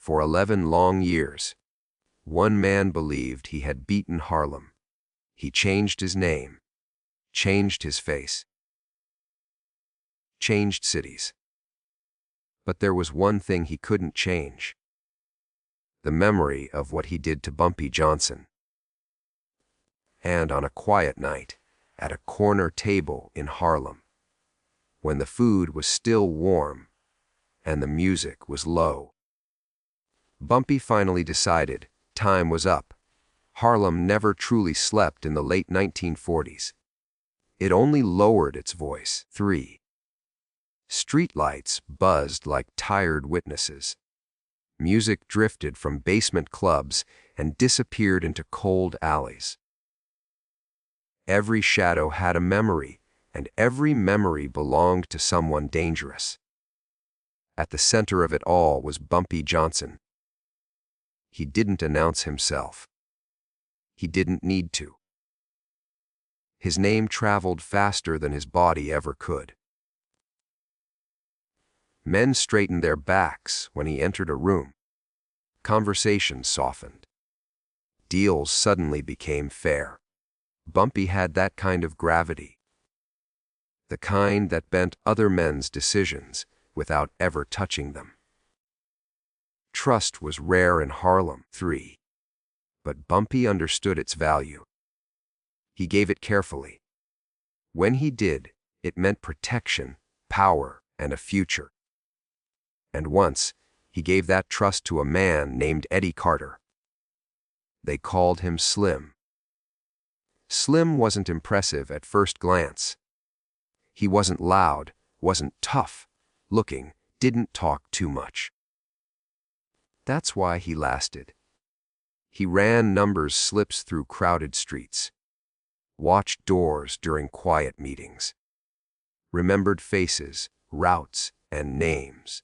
For 11 long years, one man believed he had beaten Harlem. He changed his name, changed his face, changed cities. But there was one thing he couldn't change: the memory of what he did to Bumpy Johnson. And on a quiet night, at a corner table in Harlem, when the food was still warm and the music was low, Bumpy finally decided time was up. Harlem never truly slept in the late 1940s. It only lowered its voice. 3. Streetlights buzzed like tired witnesses. Music drifted from basement clubs and disappeared into cold alleys. Every shadow had a memory, and every memory belonged to someone dangerous. At the center of it all was Bumpy Johnson. He didn't announce himself. He didn't need to. His name traveled faster than his body ever could. Men straightened their backs when he entered a room. Conversations softened. Deals suddenly became fair. Bumpy had that kind of gravity. The kind that bent other men's decisions without ever touching them. Trust was rare in Harlem. 3. But Bumpy understood its value. He gave it carefully. When he did, it meant protection, power, and a future. And once, he gave that trust to a man named Eddie Carter. They called him Slim. Slim wasn't impressive at first glance. He wasn't loud, wasn't tough looking, didn't talk too much. That's why he lasted. He ran numbers slips through crowded streets, watched doors during quiet meetings, remembered faces, routes, and names.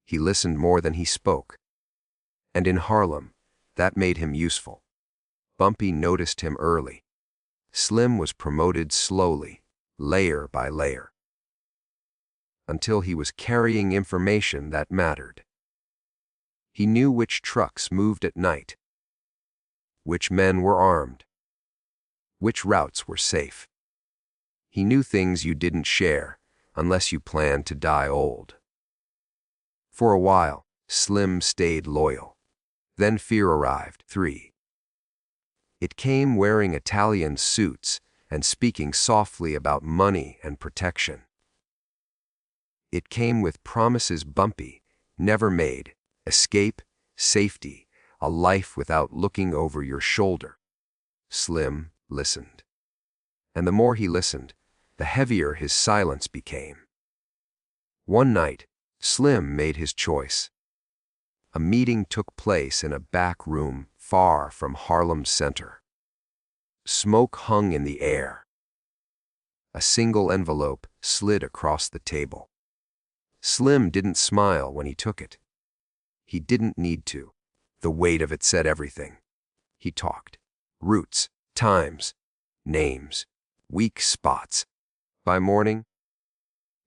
He listened more than he spoke. And in Harlem, that made him useful. Bumpy noticed him early. Slim was promoted slowly, layer by layer, until he was carrying information that mattered. He knew which trucks moved at night, which men were armed, which routes were safe. He knew things you didn't share unless you planned to die old. For a while, Slim stayed loyal. Then fear arrived. 3. It came wearing Italian suits and speaking softly about money and protection. It came with promises Bumpy never made: escape, safety, a life without looking over your shoulder. Slim listened. And the more he listened, the heavier his silence became. One night, Slim made his choice. A meeting took place in a back room far from Harlem's center. Smoke hung in the air. A single envelope slid across the table. Slim didn't smile when he took it. He didn't need to. The weight of it said everything. He talked. Routes, times, names, weak spots. By morning,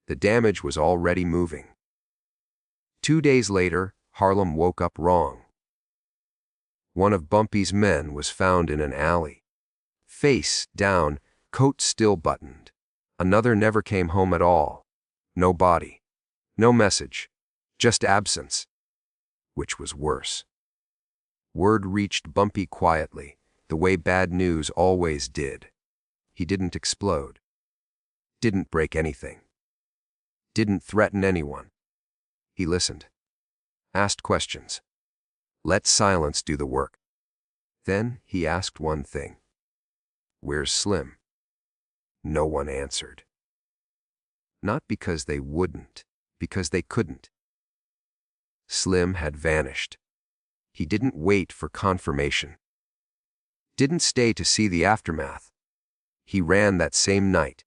the damage was already moving. 2 days later, Harlem woke up wrong. One of Bumpy's men was found in an alley, face down, coat still buttoned. Another never came home at all. No body, no message, just absence, which was worse. Word reached Bumpy quietly, the way bad news always did. He didn't explode, didn't break anything, didn't threaten anyone. He listened, asked questions, let silence do the work. Then he asked one thing: "Where's Slim?" No one answered. Not because they wouldn't, because they couldn't. Slim had vanished. He didn't wait for confirmation. Didn't stay to see the aftermath. He ran that same night.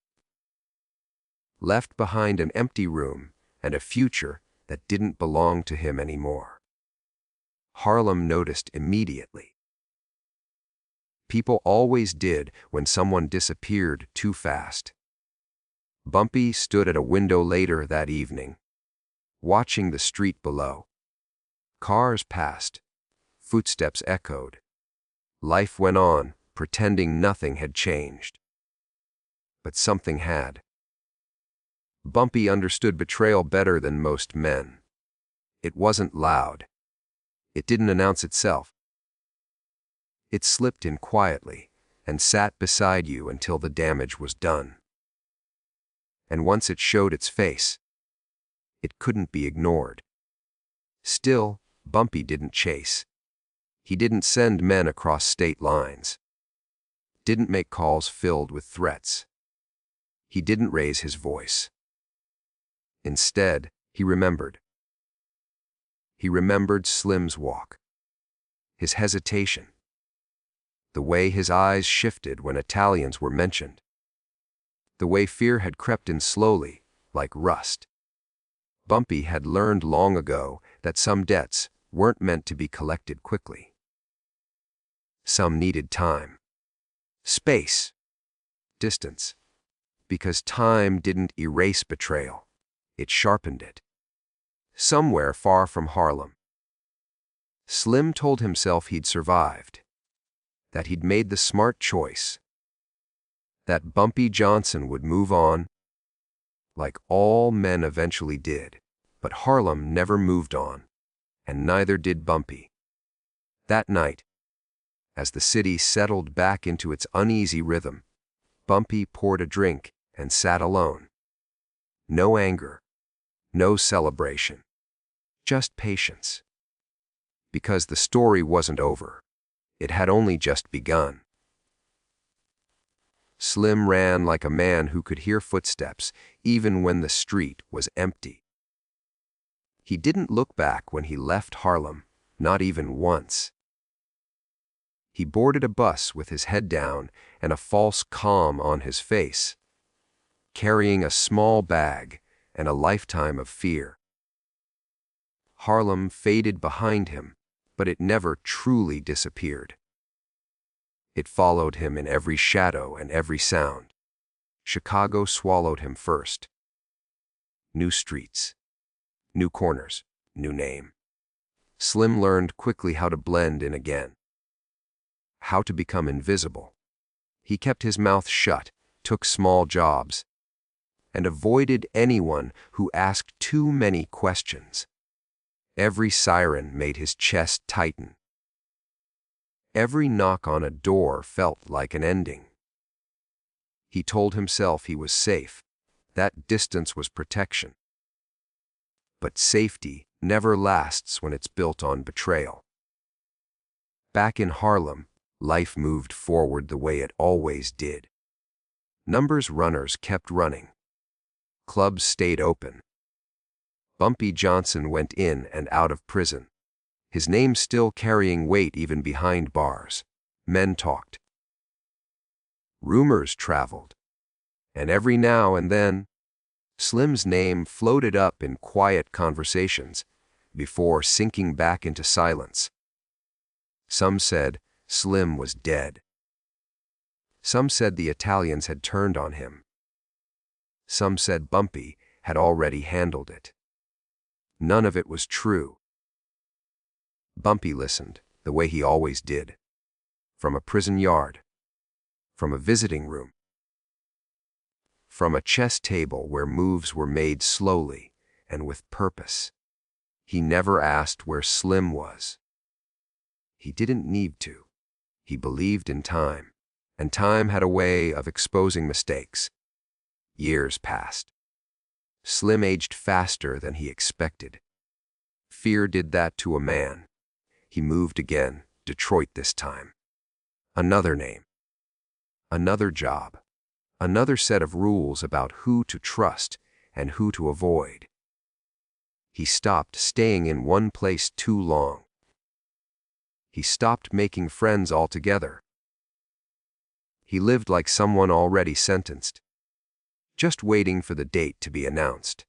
Left behind an empty room and a future that didn't belong to him anymore. Harlem noticed immediately. People always did when someone disappeared too fast. Bumpy stood at a window later that evening, watching the street below. Cars passed. Footsteps echoed. Life went on, pretending nothing had changed. But something had. Bumpy understood betrayal better than most men. It wasn't loud. It didn't announce itself. It slipped in quietly and sat beside you until the damage was done. And once it showed its face, it couldn't be ignored. Still, Bumpy didn't chase. He didn't send men across state lines. Didn't make calls filled with threats. He didn't raise his voice. Instead, he remembered. He remembered Slim's walk, his hesitation, the way his eyes shifted when Italians were mentioned, the way fear had crept in slowly, like rust. Bumpy had learned long ago that some debts weren't meant to be collected quickly. Some needed time, space, distance, because time didn't erase betrayal, it sharpened it. Somewhere far from Harlem, Slim told himself he'd survived, that he'd made the smart choice, that Bumpy Johnson would move on, like all men eventually did. But Harlem never moved on, and neither did Bumpy. That night, as the city settled back into its uneasy rhythm, Bumpy poured a drink and sat alone. No anger, no celebration, just patience. Because the story wasn't over. It had only just begun. Slim ran like a man who could hear footsteps even when the street was empty. He didn't look back when he left Harlem, not even once. He boarded a bus with his head down and a false calm on his face, carrying a small bag and a lifetime of fear. Harlem faded behind him, but it never truly disappeared. It followed him in every shadow and every sound. Chicago swallowed him first. New streets, new corners, new name. Slim learned quickly how to blend in again, how to become invisible. He kept his mouth shut, took small jobs, and avoided anyone who asked too many questions. Every siren made his chest tighten. Every knock on a door felt like an ending. He told himself he was safe. That distance was protection. But safety never lasts when it's built on betrayal. Back in Harlem, life moved forward the way it always did. Numbers runners kept running. Clubs stayed open. Bumpy Johnson went in and out of prison, his name still carrying weight even behind bars. Men talked. Rumors traveled. And every now and then, Slim's name floated up in quiet conversations before sinking back into silence. Some said Slim was dead. Some said the Italians had turned on him. Some said Bumpy had already handled it. None of it was true. Bumpy listened, the way he always did. From a prison yard. From a visiting room. From a chess table where moves were made slowly and with purpose. He never asked where Slim was. He didn't need to. He believed in time, and time had a way of exposing mistakes. Years passed. Slim aged faster than he expected. Fear did that to a man. He moved again, Detroit this time. Another name. Another job. Another set of rules about who to trust and who to avoid. He stopped staying in one place too long. He stopped making friends altogether. He lived like someone already sentenced, just waiting for the date to be announced.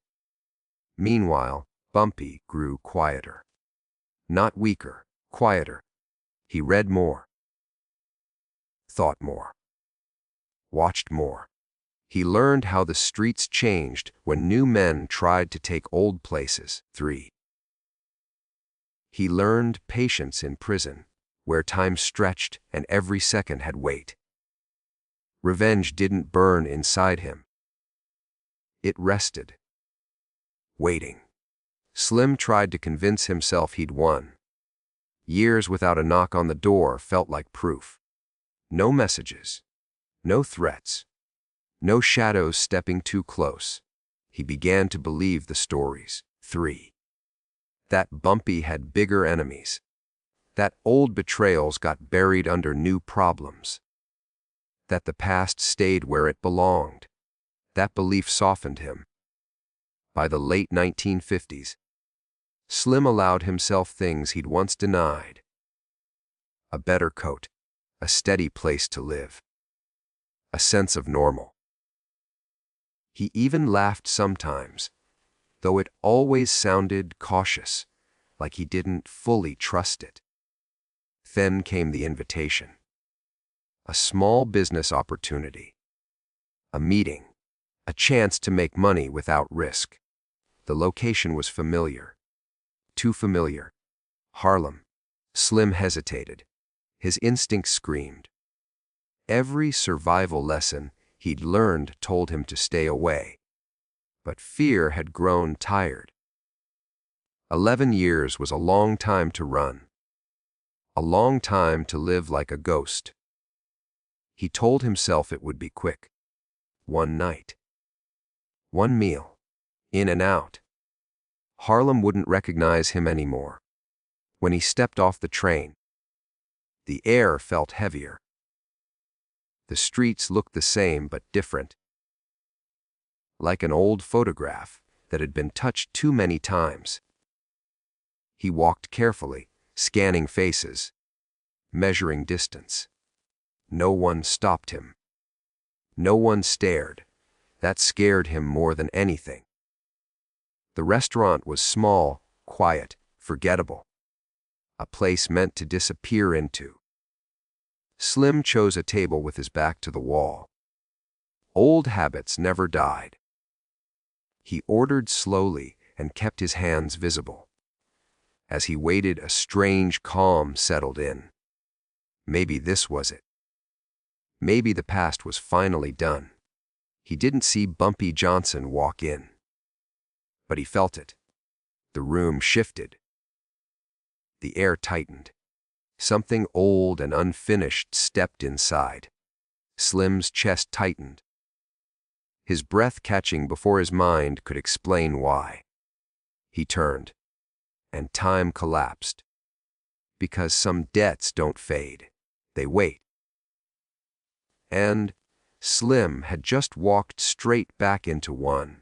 Meanwhile, Bumpy grew quieter. Not weaker, quieter. He read more, thought more, watched more. He learned how the streets changed when new men tried to take old places. 3. He learned patience in prison, where time stretched and every second had weight. Revenge didn't burn inside him. It rested, waiting. Slim tried to convince himself he'd won. Years without a knock on the door felt like proof. No messages, no threats, no shadows stepping too close. He began to believe the stories. 3. That Bumpy had bigger enemies. That old betrayals got buried under new problems. That the past stayed where it belonged. That belief softened him. By the late 1950s, Slim allowed himself things he'd once denied. A better coat, a steady place to live, a sense of normal. He even laughed sometimes, though it always sounded cautious, like he didn't fully trust it. Then came the invitation. A small business opportunity. A meeting. A chance to make money without risk. The location was familiar. Too familiar. Harlem. Slim hesitated. His instinct screamed. Every survival lesson he'd learned told him to stay away. But fear had grown tired. 11 years was a long time to run. A long time to live like a ghost. He told himself it would be quick. One night. One meal. In and out. Harlem wouldn't recognize him anymore. When he stepped off the train, the air felt heavier. The streets looked the same but different. Like an old photograph that had been touched too many times. He walked carefully, scanning faces, measuring distance. No one stopped him. No one stared. That scared him more than anything. The restaurant was small, quiet, forgettable. A place meant to disappear into. Slim chose a table with his back to the wall. Old habits never died. He ordered slowly and kept his hands visible. As he waited, a strange calm settled in. Maybe this was it. Maybe the past was finally done. He didn't see Bumpy Johnson walk in. But he felt it. The room shifted. The air tightened. Something old and unfinished stepped inside. Slim's chest tightened. His breath catching before his mind could explain why. He turned, and time collapsed. Because some debts don't fade, they wait. And Slim had just walked straight back into one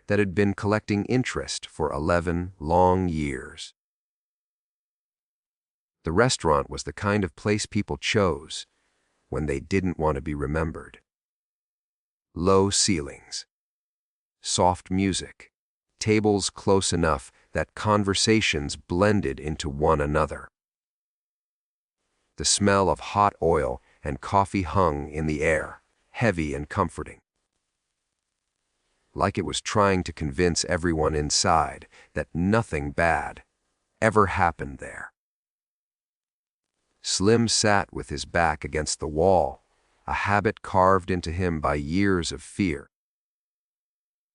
that had been collecting interest for 11 long years. The restaurant was the kind of place people chose when they didn't want to be remembered. Low ceilings, soft music, tables close enough that conversations blended into one another. The smell of hot oil and coffee hung in the air, heavy and comforting. Like it was trying to convince everyone inside that nothing bad ever happened there. Slim sat with his back against the wall, a habit carved into him by years of fear.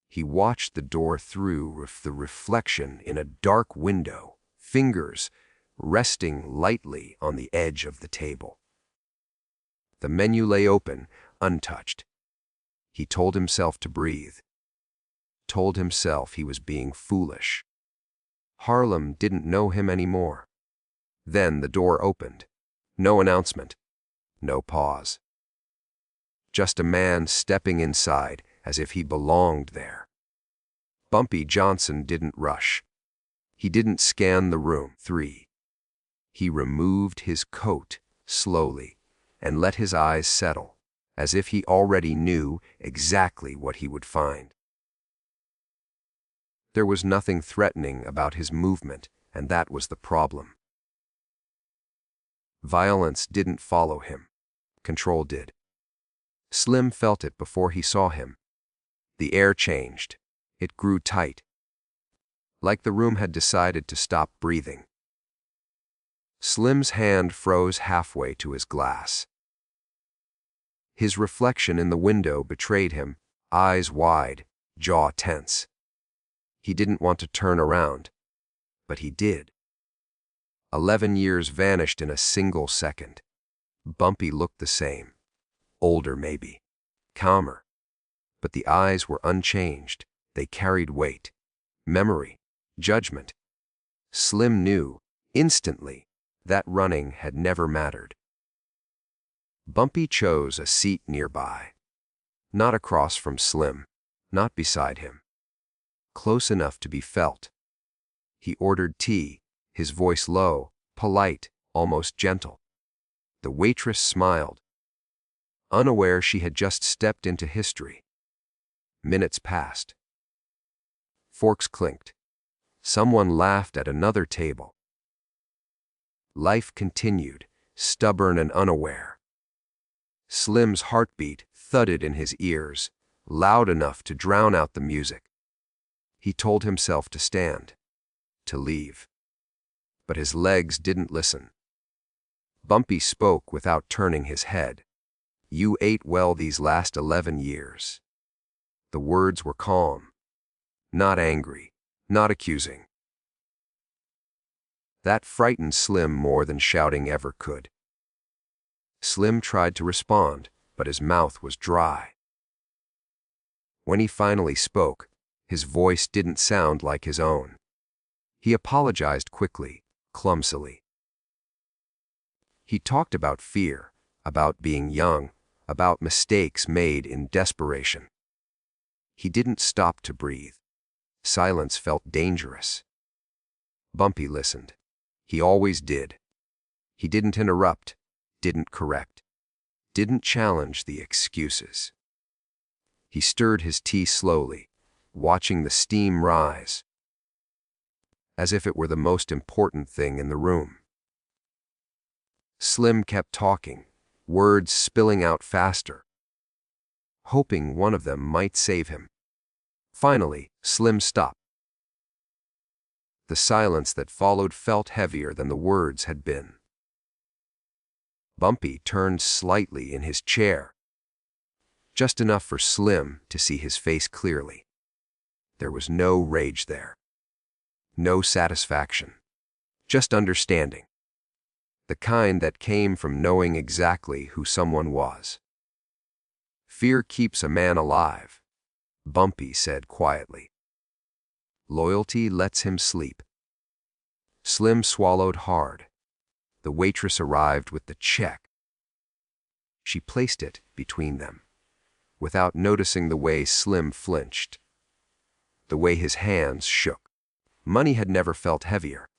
He watched the door through with the reflection in a dark window, fingers resting lightly on the edge of the table. The menu lay open, untouched. He told himself to breathe. Told himself he was being foolish. Harlem didn't know him anymore. Then the door opened. No announcement. No pause. Just a man stepping inside as if he belonged there. Bumpy Johnson didn't rush. He didn't scan the room. 3. He removed his coat slowly and let his eyes settle, as if he already knew exactly what he would find. There was nothing threatening about his movement, and that was the problem. Violence didn't follow him. Control did. Slim felt it before he saw him. The air changed. It grew tight. Like the room had decided to stop breathing. Slim's hand froze halfway to his glass. His reflection in the window betrayed him, eyes wide, jaw tense. He didn't want to turn around, but he did. 11 years vanished in a single second. Bumpy looked the same. Older maybe, calmer. But the eyes were unchanged. They carried weight, memory, judgment. Slim knew, instantly, that running had never mattered. Bumpy chose a seat nearby. Not across from Slim, not beside him. Close enough to be felt. He ordered tea, his voice low, polite, almost gentle. The waitress smiled, unaware she had just stepped into history. Minutes passed. Forks clinked. Someone laughed at another table. Life continued, stubborn and unaware. Slim's heartbeat thudded in his ears, loud enough to drown out the music. He told himself to stand, to leave. But his legs didn't listen. Bumpy spoke without turning his head. "You ate well these last 11 years." The words were calm, not angry, not accusing. That frightened Slim more than shouting ever could. Slim tried to respond, but his mouth was dry. When he finally spoke, his voice didn't sound like his own. He apologized quickly, clumsily. He talked about fear, about being young, about mistakes made in desperation. He didn't stop to breathe. Silence felt dangerous. Bumpy listened. He always did. He didn't interrupt, didn't correct, didn't challenge the excuses. He stirred his tea slowly, watching the steam rise, as if it were the most important thing in the room. Slim kept talking, words spilling out faster, hoping one of them might save him. Finally, Slim stopped. The silence that followed felt heavier than the words had been. Bumpy turned slightly in his chair, just enough for Slim to see his face clearly. There was no rage there, no satisfaction, just understanding. The kind that came from knowing exactly who someone was. "Fear keeps a man alive," Bumpy said quietly. "Loyalty lets him sleep." Slim swallowed hard. The waitress arrived with the check. She placed it between them, without noticing the way Slim flinched, the way his hands shook. Money had never felt heavier.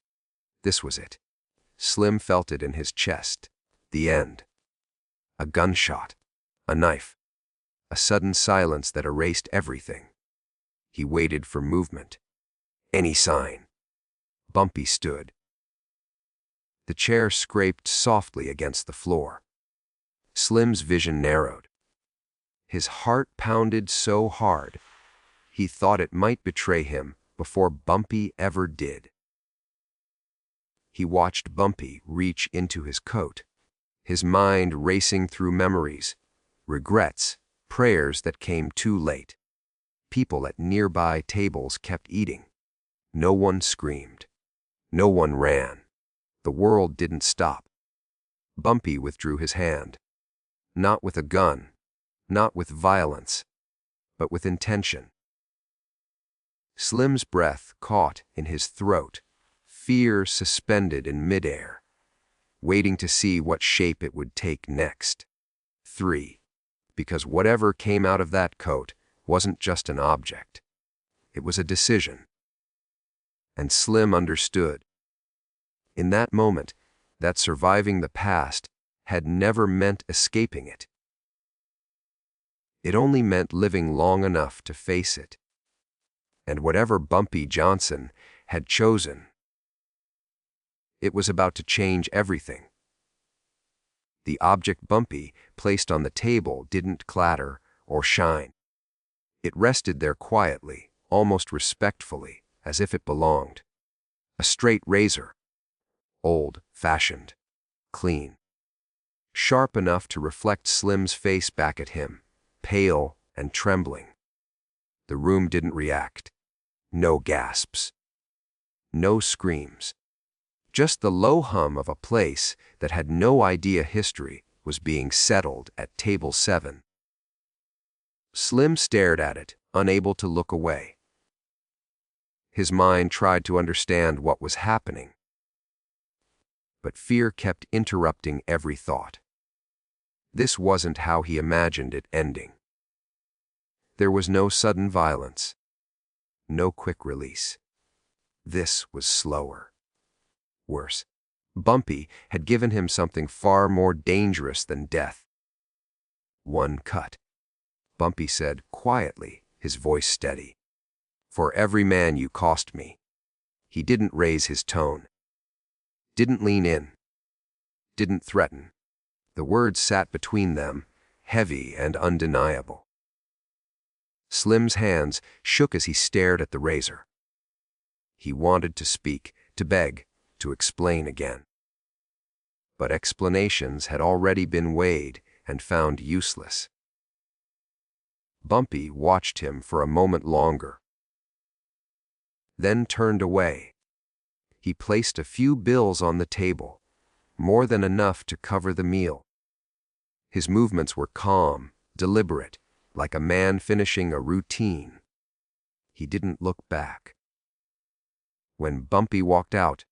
This was it. Slim felt it in his chest. The end. A gunshot. A knife. A sudden silence that erased everything. He waited for movement. Any sign. Bumpy stood. The chair scraped softly against the floor. Slim's vision narrowed. His heart pounded so hard, he thought it might betray him before Bumpy ever did. He watched Bumpy reach into his coat, his mind racing through memories, regrets, prayers that came too late. People at nearby tables kept eating. No one screamed. No one ran. The world didn't stop. Bumpy withdrew his hand. Not with a gun, not with violence, but with intention. Slim's breath caught in his throat, fear suspended in midair, waiting to see what shape it would take next. 3. Because whatever came out of that coat wasn't just an object. It was a decision. And Slim understood. In that moment, that surviving the past had never meant escaping it. It only meant living long enough to face it. And whatever Bumpy Johnson had chosen, it was about to change everything. The object Bumpy placed on the table didn't clatter or shine. It rested there quietly, almost respectfully, as if it belonged. A straight razor, old-fashioned, clean. Sharp enough to reflect Slim's face back at him, pale and trembling. The room didn't react. No gasps. No screams. Just the low hum of a place that had no idea history was being settled at table 7. Slim stared at it, unable to look away. His mind tried to understand what was happening, but fear kept interrupting every thought. This wasn't how he imagined it ending. There was no sudden violence, no quick release. This was slower. Worse, Bumpy had given him something far more dangerous than death. One cut, Bumpy said quietly, his voice steady. For every man you cost me. He didn't raise his tone. Didn't lean in. Didn't threaten. The words sat between them, heavy and undeniable. Slim's hands shook as he stared at the razor. He wanted to speak, to beg, to explain again. But explanations had already been weighed and found useless. Bumpy watched him for a moment longer, then turned away. He placed a few bills on the table, more than enough to cover the meal. His movements were calm, deliberate, like a man finishing a routine. He didn't look back. When Bumpy walked out,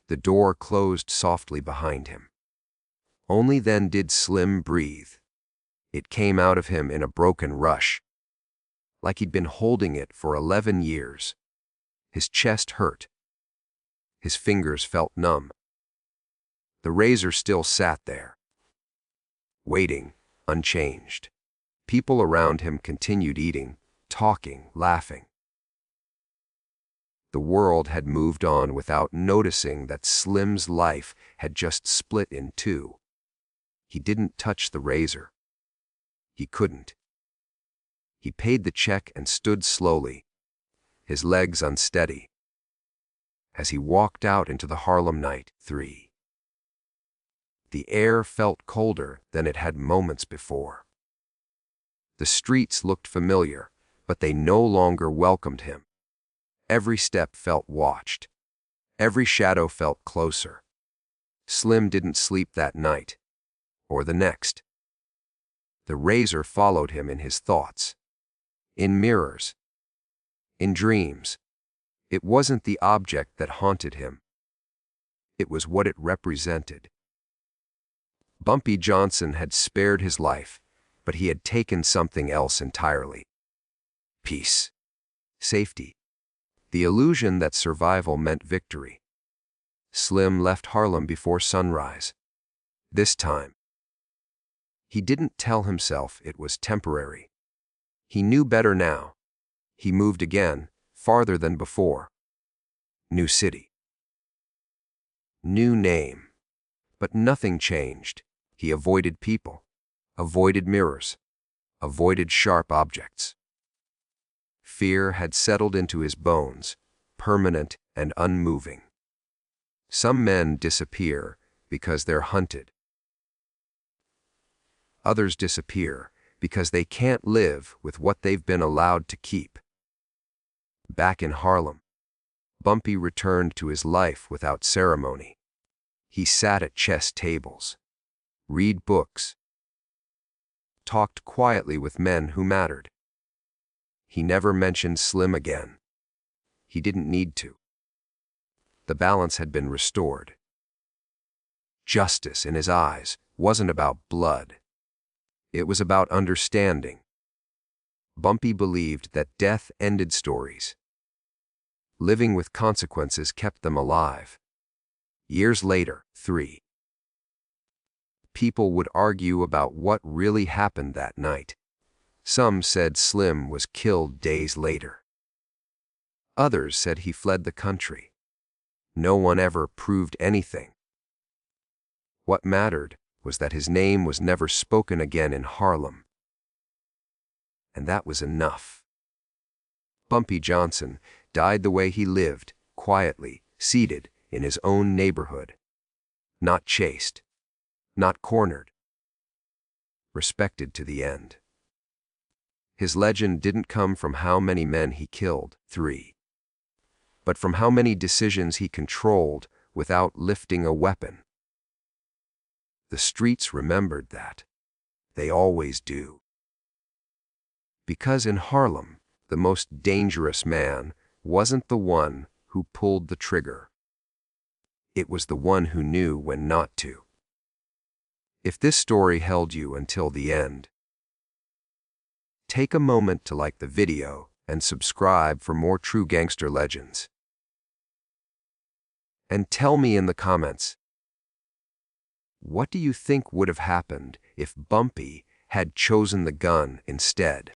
the door closed softly behind him. Only then did Slim breathe. It came out of him in a broken rush, like he'd been holding it for 11 years. His chest hurt. His fingers felt numb. The razor still sat there, waiting, unchanged. People around him continued eating, talking, laughing. The world had moved on without noticing that Slim's life had just split in two. He didn't touch the razor. He couldn't. He paid the check and stood slowly, his legs unsteady, as he walked out into the Harlem night. 3. The air felt colder than it had moments before. The streets looked familiar, but they no longer welcomed him. Every step felt watched. Every shadow felt closer. Slim didn't sleep that night, or the next. The razor followed him in his thoughts, in mirrors, in dreams. It wasn't the object that haunted him. It was what it represented. Bumpy Johnson had spared his life, but he had taken something else entirely. Peace. Safety. The illusion that survival meant victory. Slim left Harlem before sunrise. This time, he didn't tell himself it was temporary. He knew better now. He moved again, farther than before. New city. New name. But nothing changed. He avoided people, avoided mirrors, avoided sharp objects. Fear had settled into his bones, permanent and unmoving. Some men disappear because they're hunted. Others disappear because they can't live with what they've been allowed to keep. Back in Harlem, Bumpy returned to his life without ceremony. He sat at chess tables, read books, talked quietly with men who mattered. He never mentioned Slim again. He didn't need to. The balance had been restored. Justice in his eyes wasn't about blood. It was about understanding. Bumpy believed that death ended stories. Living with consequences kept them alive. Years later, 3. People would argue about what really happened that night. Some said Slim was killed days later. Others said he fled the country. No one ever proved anything. What mattered was that his name was never spoken again in Harlem. And that was enough. Bumpy Johnson died the way he lived, quietly, seated in his own neighborhood. Not chased, not cornered, respected to the end. His legend didn't come from how many men he killed, 3, but from how many decisions he controlled without lifting a weapon. The streets remembered that. They always do. Because in Harlem, the most dangerous man wasn't the one who pulled the trigger. It was the one who knew when not to. If this story held you until the end, take a moment to like the video and subscribe for more true gangster legends. And tell me in the comments, what do you think would have happened if Bumpy had chosen the gun instead?